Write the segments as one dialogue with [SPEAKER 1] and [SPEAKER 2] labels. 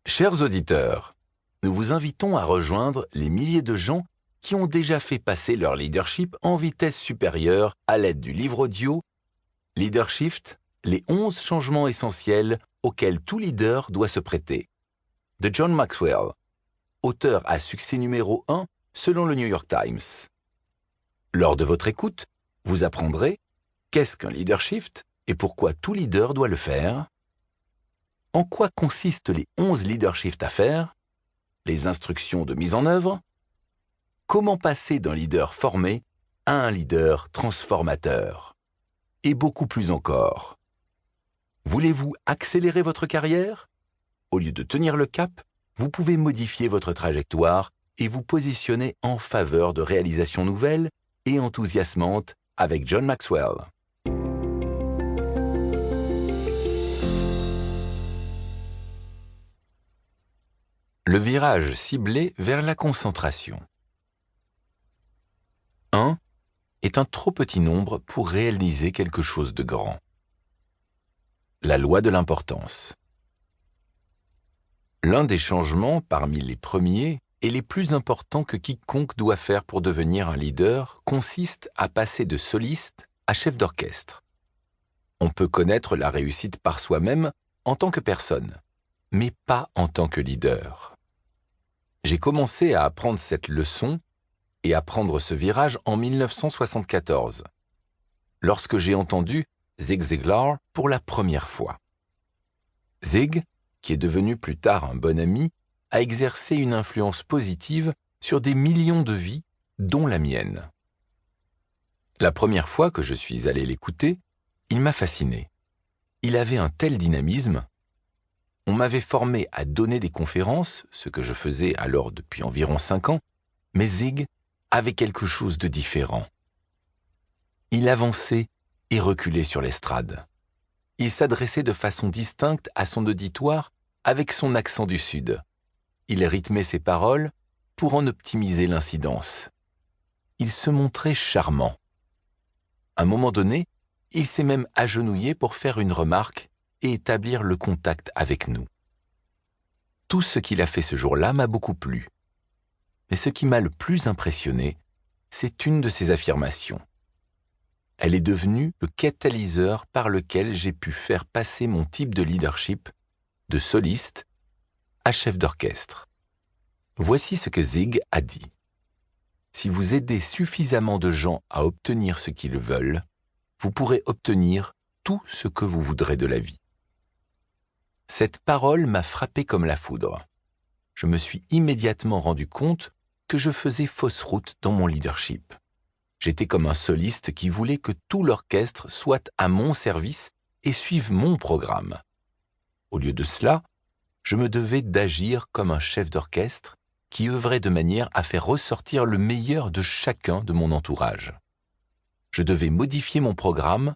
[SPEAKER 1] Chers auditeurs, nous vous invitons à rejoindre les milliers de gens qui ont déjà fait passer leur leadership en vitesse supérieure à l'aide du livre audio Leadership, les 11 changements essentiels auxquels tout leader doit se prêter, de John Maxwell, auteur à succès numéro 1 selon le New York Times. Lors de votre écoute, vous apprendrez qu'est-ce qu'un leadership et pourquoi tout leader doit le faire, en quoi consistent les 11 leaderships à faire, les instructions de mise en œuvre, comment passer d'un leader formé à un leader transformateur, et beaucoup plus encore. Voulez-vous accélérer votre carrière? Au lieu de tenir le cap, vous pouvez modifier votre trajectoire et vous positionner en faveur de réalisations nouvelles et enthousiasmantes avec John Maxwell. Le virage ciblé vers la concentration. 1 est un trop petit nombre pour réaliser quelque chose de grand. La loi de l'importance. L'un des changements parmi les premiers et les plus importants que quiconque doit faire pour devenir un leader consiste à passer de soliste à chef d'orchestre. On peut connaître la réussite par soi-même en tant que personne, mais pas en tant que leader. J'ai commencé à apprendre cette leçon et à prendre ce virage en 1974, lorsque j'ai entendu Zig Ziglar pour la première fois. Zig, qui est devenu plus tard un bon ami, a exercé une influence positive sur des millions de vies, dont la mienne. La première fois que je suis allé l'écouter, il m'a fasciné. Il avait un tel dynamisme. On m'avait formé à donner des conférences, ce que je faisais alors depuis environ 5 ans, mais Zig avait quelque chose de différent. Il avançait et reculait sur l'estrade. Il s'adressait de façon distincte à son auditoire avec son accent du Sud. Il rythmait ses paroles pour en optimiser l'incidence. Il se montrait charmant. À un moment donné, il s'est même agenouillé pour faire une remarque et établir le contact avec nous. Tout ce qu'il a fait ce jour-là m'a beaucoup plu. Mais ce qui m'a le plus impressionné, c'est une de ses affirmations. Elle est devenue le catalyseur par lequel j'ai pu faire passer mon type de leadership de soliste à chef d'orchestre. Voici ce que Zig a dit. Si vous aidez suffisamment de gens à obtenir ce qu'ils veulent, vous pourrez obtenir tout ce que vous voudrez de la vie. Cette parole m'a frappé comme la foudre. Je me suis immédiatement rendu compte que je faisais fausse route dans mon leadership. J'étais comme un soliste qui voulait que tout l'orchestre soit à mon service et suive mon programme. Au lieu de cela, je me devais d'agir comme un chef d'orchestre qui œuvrait de manière à faire ressortir le meilleur de chacun de mon entourage. Je devais modifier mon programme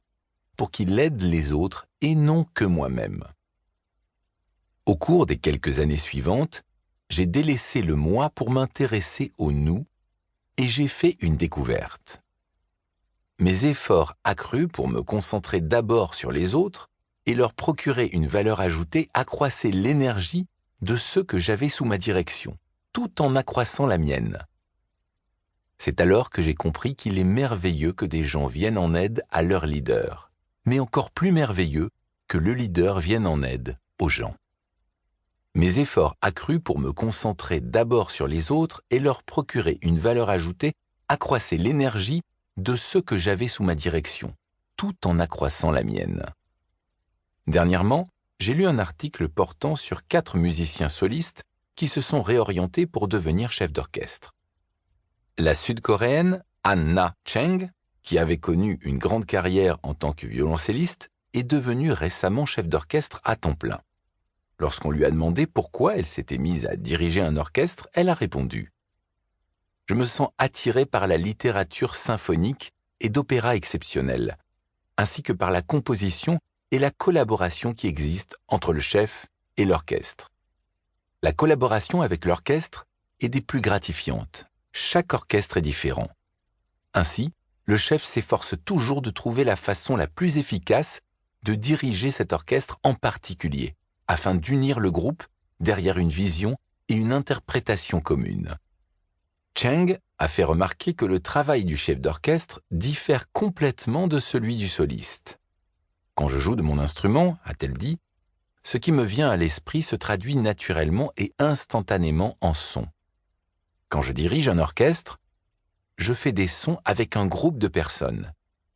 [SPEAKER 1] pour qu'il aide les autres et non que moi-même. Au cours des quelques années suivantes, j'ai délaissé le moi pour m'intéresser au nous et j'ai fait une découverte. Mes efforts accrus pour me concentrer d'abord sur les autres et leur procurer une valeur ajoutée accroissaient l'énergie de ceux que j'avais sous ma direction, tout en accroissant la mienne. C'est alors que j'ai compris qu'il est merveilleux que des gens viennent en aide à leur leader, mais encore plus merveilleux que le leader vienne en aide aux gens. Mes efforts accrus pour me concentrer d'abord sur les autres et leur procurer une valeur ajoutée accroissaient l'énergie de ceux que j'avais sous ma direction, tout en accroissant la mienne. Dernièrement, j'ai lu un article portant sur 4 musiciens solistes qui se sont réorientés pour devenir chefs d'orchestre. La sud-coréenne Han Na-cheng, qui avait connu une grande carrière en tant que violoncelliste, est devenue récemment chef d'orchestre à temps plein. Lorsqu'on lui a demandé pourquoi elle s'était mise à diriger un orchestre, elle a répondu « Je me sens attirée par la littérature symphonique et d'opéra exceptionnelle, ainsi que par la composition et la collaboration qui existe entre le chef et l'orchestre. La collaboration avec l'orchestre est des plus gratifiantes. Chaque orchestre est différent. Ainsi, le chef s'efforce toujours de trouver la façon la plus efficace de diriger cet orchestre en particulier, afin d'unir le groupe derrière une vision et une interprétation commune. Cheng a fait remarquer que le travail du chef d'orchestre diffère complètement de celui du soliste. Quand je joue de mon instrument, a-t-elle dit, ce qui me vient à l'esprit se traduit naturellement et instantanément en son. Quand je dirige un orchestre, je fais des sons avec un groupe de personnes.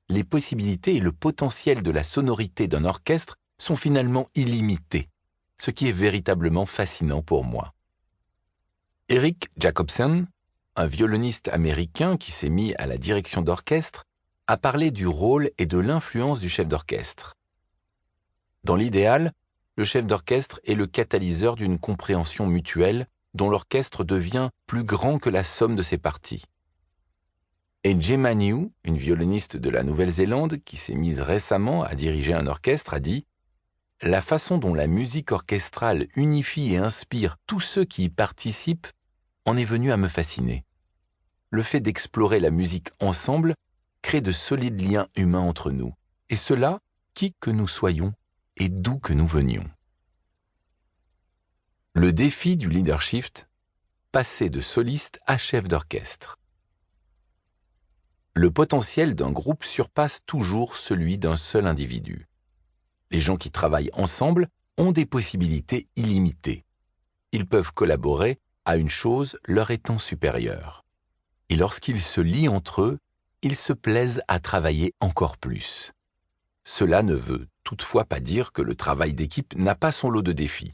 [SPEAKER 1] Les possibilités et le potentiel de la sonorité d'un orchestre sont finalement illimités, ce qui est véritablement fascinant pour moi. Eric Jacobson, un violoniste américain qui s'est mis à la direction d'orchestre, a parlé du rôle et de l'influence du chef d'orchestre. Dans l'idéal, le chef d'orchestre est le catalyseur d'une compréhension mutuelle dont l'orchestre devient plus grand que la somme de ses parties. Et Gemma New, une violoniste de la Nouvelle-Zélande qui s'est mise récemment à diriger un orchestre, a dit « La façon dont la musique orchestrale unifie et inspire tous ceux qui y participent en est venue à me fasciner. Le fait d'explorer la musique ensemble crée de solides liens humains entre nous, et cela, qui que nous soyons et d'où que nous venions. » Le défi du leadership, passer de soliste à chef d'orchestre. Le potentiel d'un groupe surpasse toujours celui d'un seul individu. Les gens qui travaillent ensemble ont des possibilités illimitées. Ils peuvent collaborer à une chose leur étant supérieure. Et lorsqu'ils se lient entre eux, ils se plaisent à travailler encore plus. Cela ne veut toutefois pas dire que le travail d'équipe n'a pas son lot de défis.